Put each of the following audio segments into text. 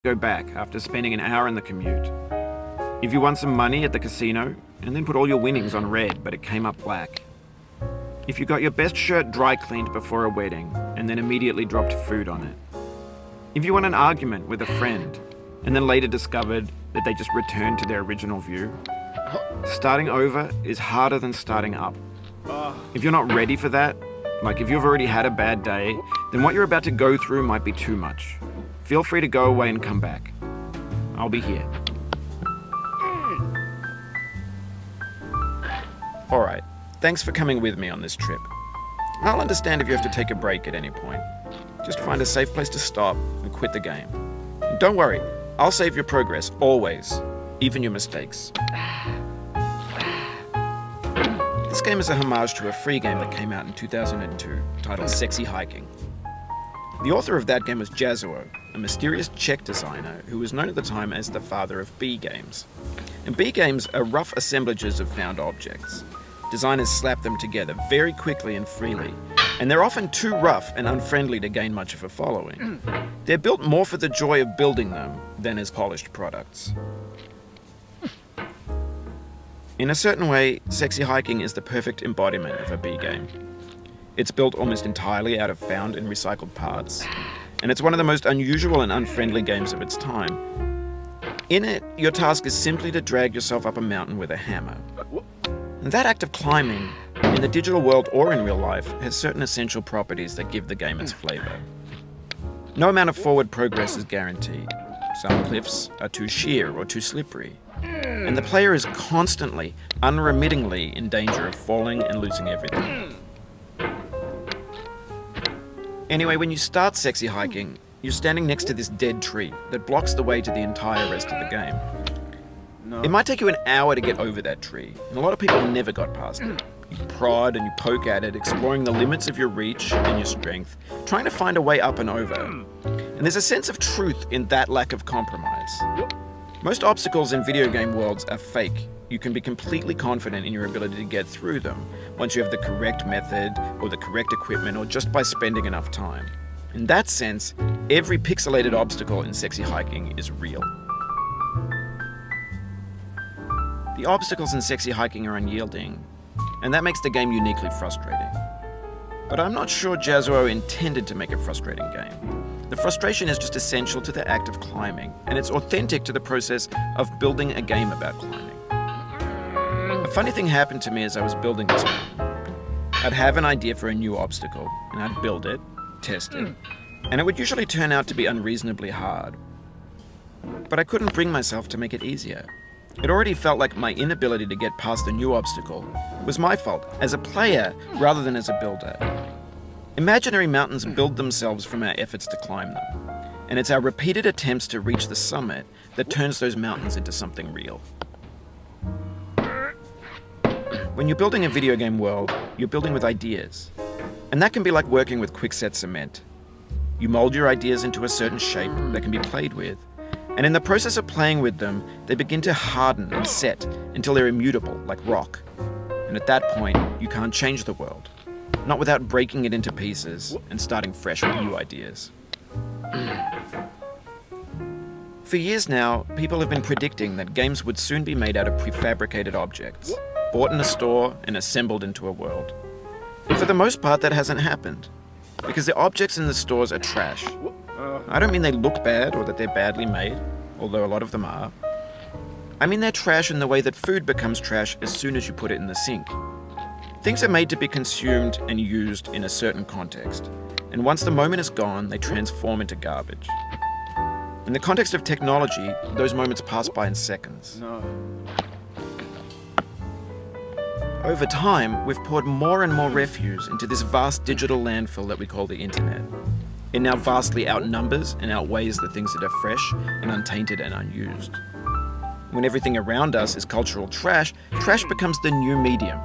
go back after spending an hour in the commute. If you won some money at the casino and then put all your winnings on red but it came up black. If you got your best shirt dry cleaned before a wedding and then immediately dropped food on it. If you won an argument with a friend and then later discovered that they just returned to their original view. Starting over is harder than starting up. If you're not ready for that, like if you've already had a bad day, then what you're about to go through might be too much. Feel free to go away and come back. I'll be here. Alright, thanks for coming with me on this trip. I'll understand if you have to take a break at any point. Just find a safe place to stop and quit the game. And don't worry, I'll save your progress, always, even your mistakes. This game is a homage to a free game that came out in 2002, titled Sexy Hiking. The author of that game was Jazuo, a mysterious Czech designer who was known at the time as the father of B games. And B games are rough assemblages of found objects. Designers slap them together very quickly and freely, and they're often too rough and unfriendly to gain much of a following. They're built more for the joy of building them than as polished products. In a certain way, Sexy Hiking is the perfect embodiment of a B game. It's built almost entirely out of found and recycled parts, and it's one of the most unusual and unfriendly games of its time. In it, your task is simply to drag yourself up a mountain with a hammer. And that act of climbing, in the digital world or in real life, has certain essential properties that give the game its flavor. No amount of forward progress is guaranteed. Some cliffs are too sheer or too slippery. And the player is constantly, unremittingly in danger of falling and losing everything. Anyway, when you start Sexy Hiking, you're standing next to this dead tree that blocks the way to the entire rest of the game. It might take you an hour to get over that tree, and a lot of people never got past it. You prod and you poke at it, exploring the limits of your reach and your strength, trying to find a way up and over. And there's a sense of truth in that lack of compromise. Most obstacles in video game worlds are fake. You can be completely confident in your ability to get through them once you have the correct method or the correct equipment or just by spending enough time. In that sense, every pixelated obstacle in Sexy Hiking is real. The obstacles in Sexy Hiking are unyielding, and that makes the game uniquely frustrating. But I'm not sure Jazuo intended to make a frustrating game. The frustration is just essential to the act of climbing, and it's authentic to the process of building a game about climbing. A funny thing happened to me as I was building this mountain. I'd have an idea for a new obstacle, and I'd build it, test it, and it would usually turn out to be unreasonably hard. But I couldn't bring myself to make it easier. It already felt like my inability to get past a new obstacle was my fault as a player rather than as a builder. Imaginary mountains build themselves from our efforts to climb them, and it's our repeated attempts to reach the summit that turns those mountains into something real. When you're building a video game world, you're building with ideas, and that can be like working with quickset cement. You mold your ideas into a certain shape that can be played with, and in the process of playing with them, they begin to harden and set until they're immutable, like rock. And at that point, you can't change the world. Not without breaking it into pieces and starting fresh with new ideas. For years now, people have been predicting that games would soon be made out of prefabricated objects, bought in a store and assembled into a world. And for the most part, that hasn't happened, because the objects in the stores are trash. I don't mean they look bad or that they're badly made, although a lot of them are. I mean they're trash in the way that food becomes trash as soon as you put it in the sink. Things are made to be consumed and used in a certain context, and once the moment is gone, they transform into garbage. In the context of technology, those moments pass by in seconds. Over time, we've poured more and more refuse into this vast digital landfill that we call the internet. It now vastly outnumbers and outweighs the things that are fresh and untainted and unused. When everything around us is cultural trash, trash becomes the new medium,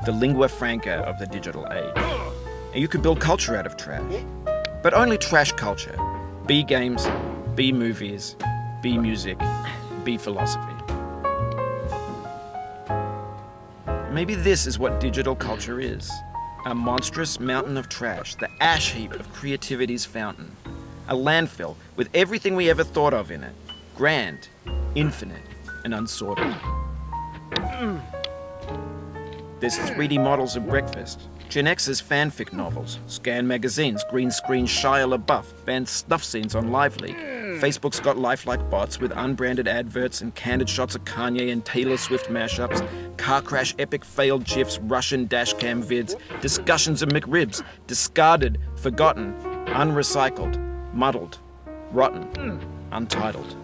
the lingua franca of the digital age. And you can build culture out of trash, but only trash culture. B games, B movies, B music, B philosophy. Maybe this is what digital culture is. A monstrous mountain of trash, the ash heap of creativity's fountain. A landfill with everything we ever thought of in it. Grand, infinite, and unsorted. There's 3D models of breakfast, Gen X's fanfic novels, scan magazines, green screen Shia LaBeouf, banned snuff scenes on LiveLeak. Facebook's got lifelike bots with unbranded adverts and candid shots of Kanye and Taylor Swift mashups, car crash epic failed GIFs, Russian dashcam vids, discussions of McRibs, discarded, forgotten, unrecycled, muddled, rotten, untitled.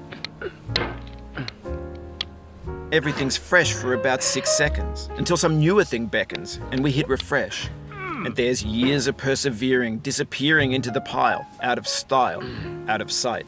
Everything's fresh for about 6 seconds, until some newer thing beckons, and we hit refresh. And there's years of persevering, disappearing into the pile, out of style, out of sight.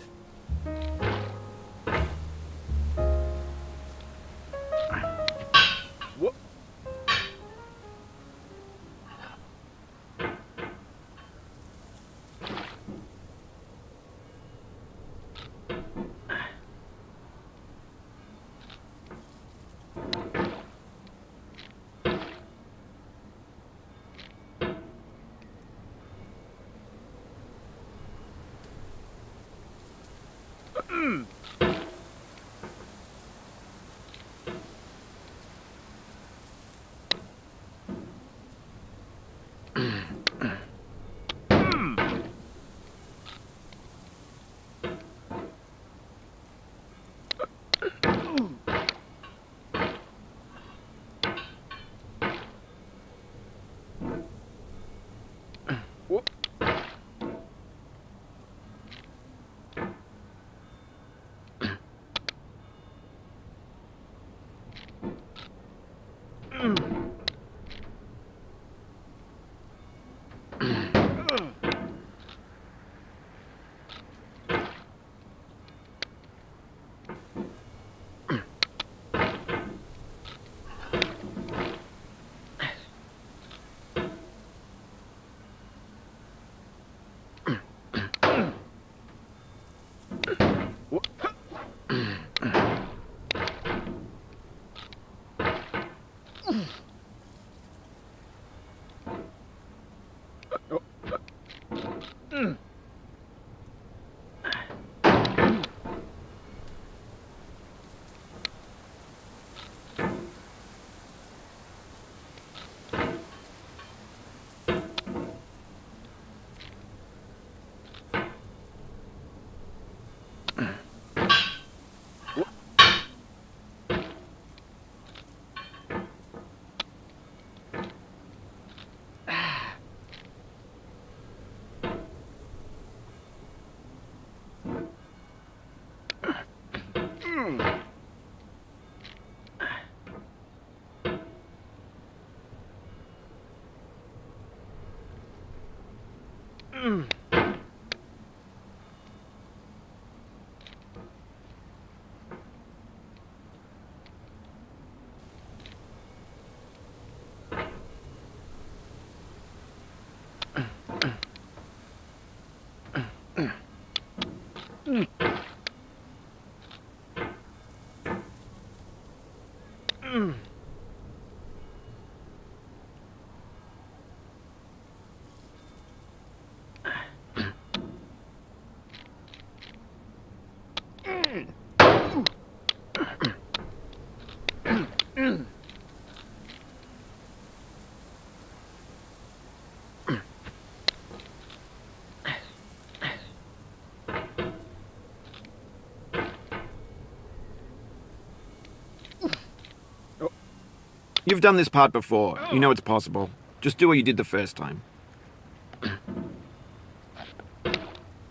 You've done this part before. You know it's possible. Just do what you did the first time.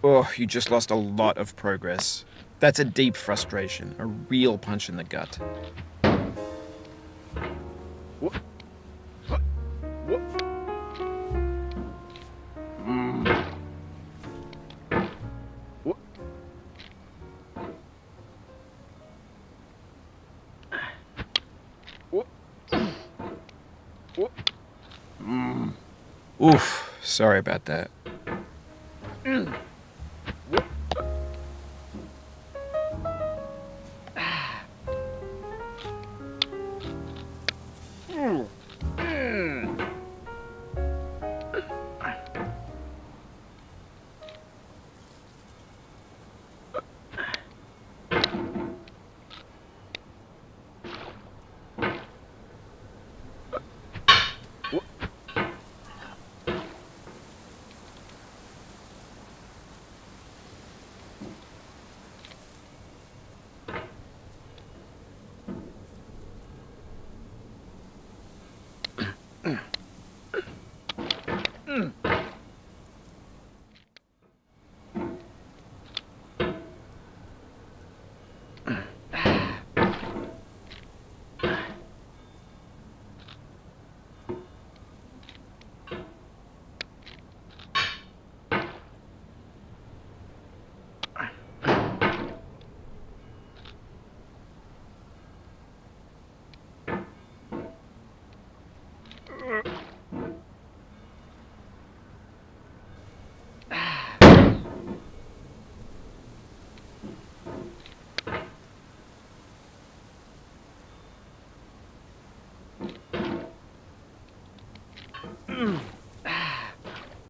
Oh, you just lost a lot of progress. That's a deep frustration, a real punch in the gut. Oof, sorry about that.